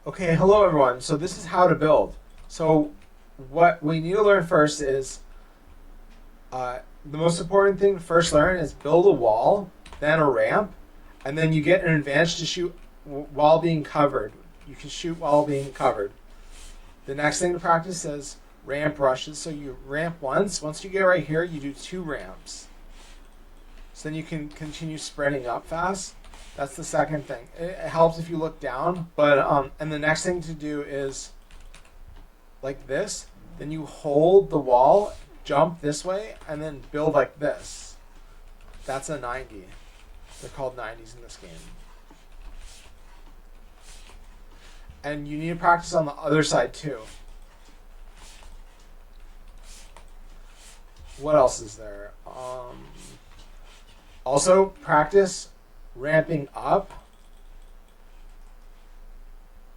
Okay, hello everyone. So this is how to build. So what we need to learn first is the most important thing to first learn is build a wall, then a ramp, and then you get an advantage to shoot while being covered. You can shoot while being covered. The next thing to practice is ramp rushes. So you ramp once. Once you get right here, you do two ramps. So then you can continue spreading up fast. That's the second thing. It helps if you look down, but and the next thing to do is like this. Then you hold the wall, jump this way, and then build like this. That's a 90. They're called 90s in this game. And you need to practice on the other side too. What else is there? Also, practice ramping up,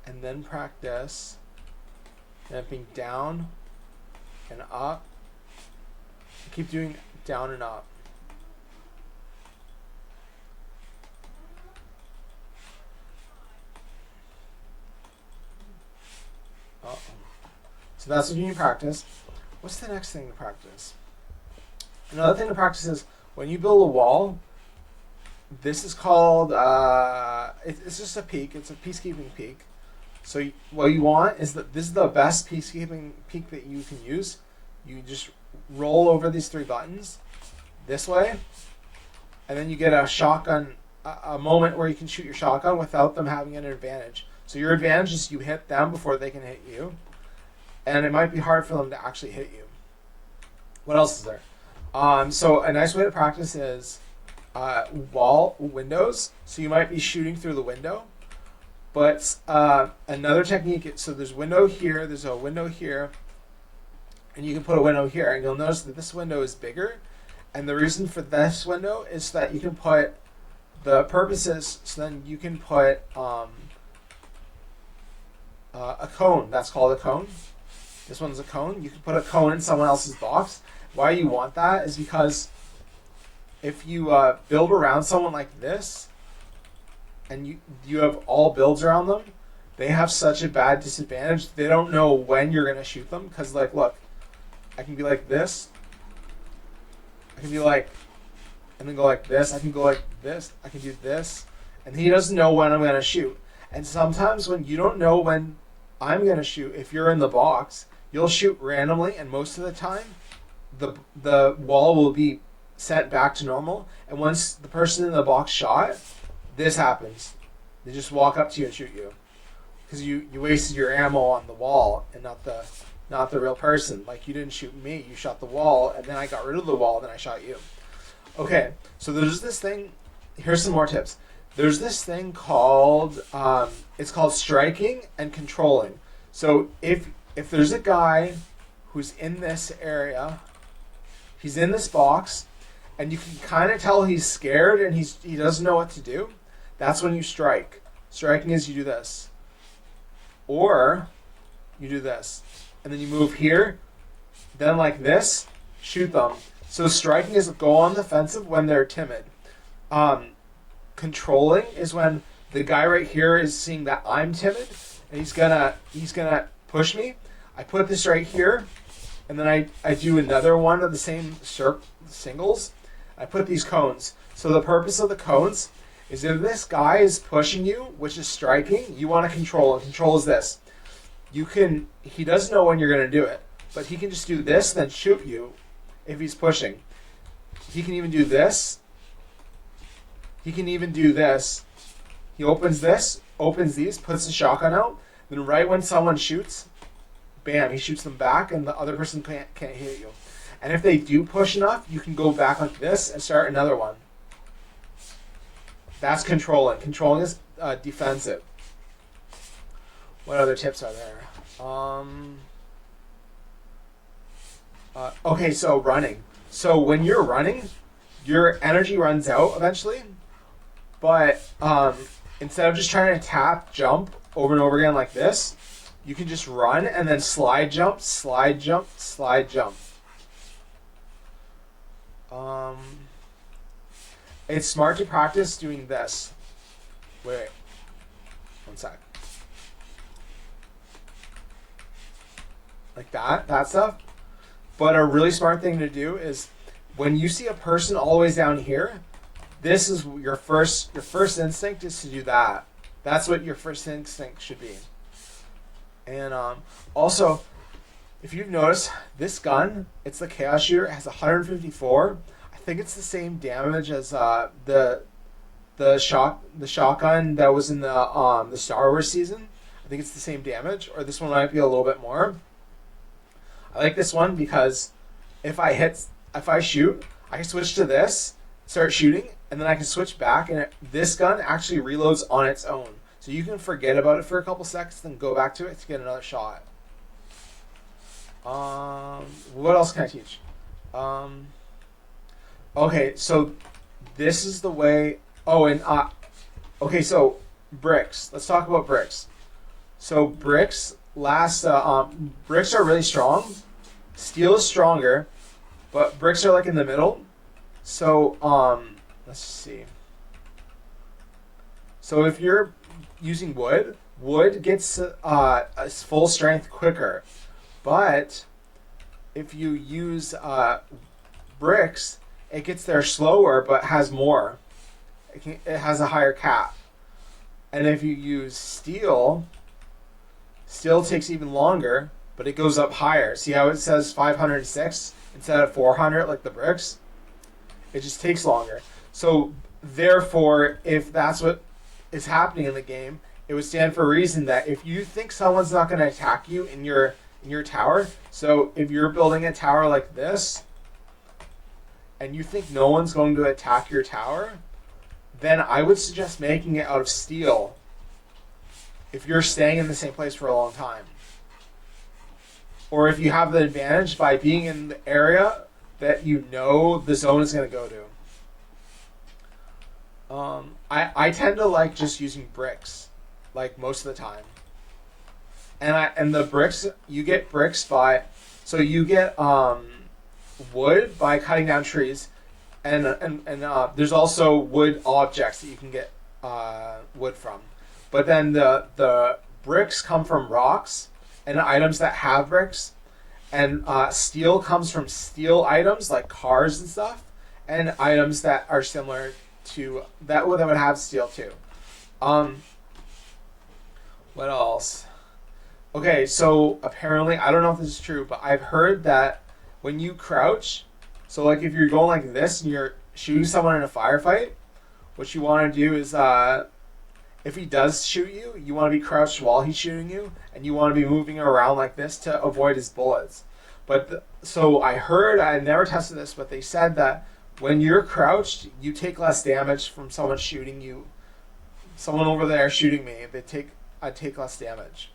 and then practice ramping down and up. Keep doing down and up. Uh-oh. So that's what you need to practice. What's the next thing to practice? Another thing to practice is when you build a wall, this is called, it's just a peak. It's a peacekeeping peak. So what you want is that this is the best peacekeeping peak that you can use. You just roll over these three buttons this way, and then you get a shotgun, a moment where you can shoot your shotgun without them having an advantage. So your advantage is you hit them before they can hit you, and it might be hard for them to actually hit you. What else is there? So a nice way to practice is wall windows. So you might be shooting through the window, but another technique. So there's window here. There's a window here, and you can put a window here. And you'll notice that this window is bigger. And the reason for this window is that you can put the purposes. So then you can put a cone. That's called a cone. This one's a cone. You can put a cone in someone else's box. Why you want that is because if you build around someone like this, and you have all builds around them, they have such a bad disadvantage. They don't know when you're gonna shoot them because, like, look, I can be like this. I can be like, and then go like this. I can go like this. I can do this, and he doesn't know when I'm gonna shoot. And sometimes when you don't know when I'm gonna shoot, if you're in the box, you'll shoot randomly, and most of the time, the wall will be set back to normal. And once the person in the box shot, this happens. They just walk up to you and shoot you because you wasted your ammo on the wall and not the real person. Like, you didn't shoot me, you shot the wall, and then I got rid of the wall, and then I shot you. Okay, so there's this thing. Here's some more tips. There's this thing called it's called striking and controlling. So if there's a guy who's in this area, he's in this box, and you can kind of tell he's scared and he doesn't know what to do, that's when you strike. Striking is you do this. Or you do this. And then you move here, then like this, shoot them. So striking is go on the defensive when they're timid. Controlling is when the guy right here is seeing that I'm timid and he's gonna push me. I put this right here, and then I do another one of the same singles. I put these cones. So the purpose of the cones is if this guy is pushing you, which is striking, you want to control. And control is this. He doesn't know when you're going to do it, but he can just do this, then shoot you if he's pushing. He can even do this. He can even do this. He opens this, opens these, puts the shotgun out, then right when someone shoots, bam, he shoots them back, and the other person can't hit you. And if they do push enough, you can go back like this and start another one. That's controlling. Controlling is defensive. What other tips are there? Okay, so running. So when you're running, your energy runs out eventually. But instead of just trying to tap, jump over and over again like this, you can just run and then slide jump, slide jump, slide jump. It's smart to practice doing this. Wait, one sec. like that stuff. But a really smart thing to do is when you see a person all the way down here, this is your first instinct is to do that. That's what your first instinct should be. And also, if you've noticed, this gun, it's the Chaos Shooter, it has 154. I think it's the same damage as the shotgun that was in the Star Wars season. I think it's the same damage, or this one might be a little bit more. I like this one because if I shoot, I can switch to this, start shooting, and then I can switch back, and this gun actually reloads on its own. So you can forget about it for a couple seconds, then go back to it to get another shot. What else can I teach? Okay, so this is the way. Oh, and okay, so bricks. Let's talk about bricks. So bricks bricks are really strong. Steel is stronger, but bricks are like in the middle. So let's see. So if you're using wood gets full strength quicker, but if you use bricks, it gets there slower but has more. It has a higher cap. And if you use steel takes even longer, but it goes up higher. See how it says 506 instead of 400 like the bricks? It just takes longer. So therefore, if that's what is happening in the game, it would stand for a reason that if you think someone's not going to attack you in your tower, so if you're building a tower like this, and you think no one's going to attack your tower, then I would suggest making it out of steel if you're staying in the same place for a long time. Or if you have the advantage by being in the area that you know the zone is going to go to. I tend to like just using bricks, like most of the time. And the bricks, you get bricks by, so you get wood by cutting down trees, and there's also wood objects that you can get wood from. But then the bricks come from rocks and items that have bricks, and steel comes from steel items like cars and stuff, and items that are similar to that would have steel too. What else? Okay, so apparently, I don't know if this is true, but I've heard that when you crouch, so like if you're going like this and you're shooting someone in a firefight, what you want to do is, if he does shoot you, you want to be crouched while he's shooting you, and you want to be moving around like this to avoid his bullets. But so I heard, I never tested this, but they said that when you're crouched, you take less damage from someone shooting you. Someone over there shooting me, I take less damage.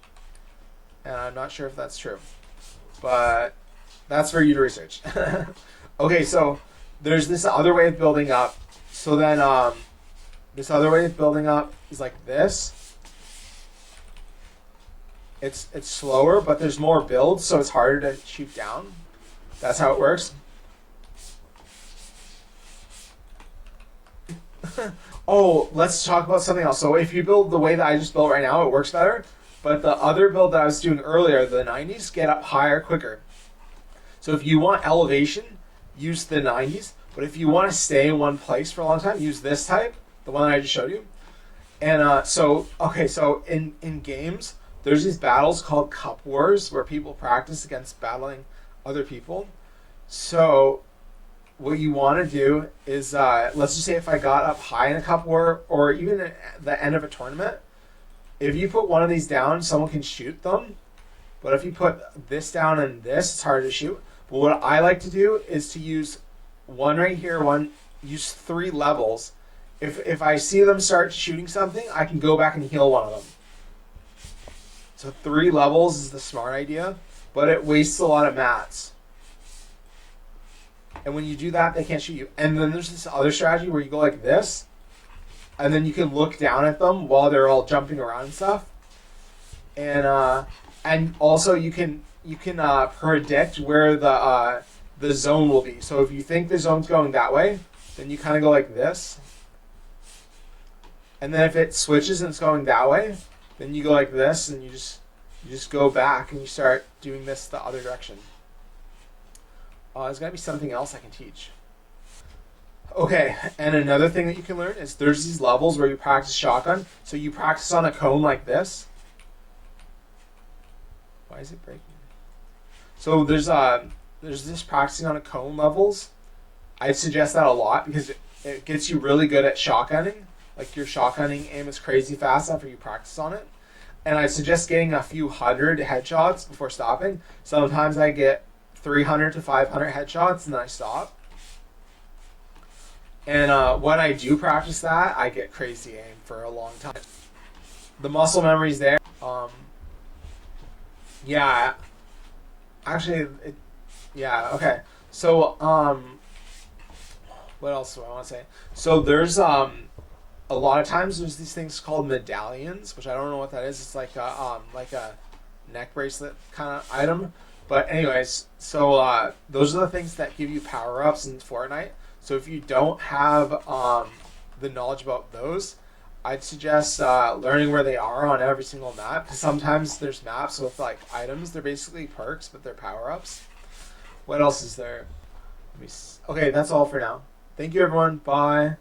And I'm not sure if that's true, but that's for you to research. Okay, so there's this other way of building up. So then this other way of building up is like this. It's slower, but there's more builds, so it's harder to shoot down. That's how it works. Oh, let's talk about something else. So if you build the way that I just built right now, it works better. But the other build that I was doing earlier, the 90s, get up higher quicker. So if you want elevation, use the 90s. But if you want to stay in one place for a long time, use this type, the one that I just showed you. And so in games, there's these battles called cup wars where people practice against battling other people. So what you want to do is, let's just say if I got up high in a cup war, or even at the end of a tournament, if you put one of these down, someone can shoot them. But if you put this down and this, it's hard to shoot. But what I like to do is to use one right here, use 3 levels. If I see them start shooting something, I can go back and heal one of them. So 3 levels is the smart idea, but it wastes a lot of mats. And when you do that, they can't shoot you. And then there's this other strategy where you go like this, and then you can look down at them while they're all jumping around and stuff. And also you can predict where the zone will be. So if you think the zone's going that way, then you kind of go like this. And then if it switches and it's going that way, then you go like this, and you just You just go back and you start doing this the other direction. There's got to be something else I can teach. Okay, and another thing that you can learn is there's these levels where you practice shotgun. So you practice on a cone like this. Why is it breaking? So there's this practicing on a cone levels. I suggest that a lot because it gets you really good at shotgunning. Like your shotgunning aim is crazy fast after you practice on it. And I suggest getting a few hundred headshots before stopping. Sometimes I get 300 to 500 headshots and then I stop. And when I do practice that, I get crazy aim for a long time. The muscle memory's there. Yeah. Actually, yeah, okay. So, what else do I want to say? So there's a lot of times there's these things called medallions, which I don't know what that is. It's like a neck bracelet kind of item. But anyways, so those are the things that give you power ups in Fortnite. So if you don't have the knowledge about those, I'd suggest learning where they are on every single map. Because sometimes there's maps with like items. They're basically perks, but they're power ups. What else is there? Okay, that's all for now. Thank you, everyone. Bye.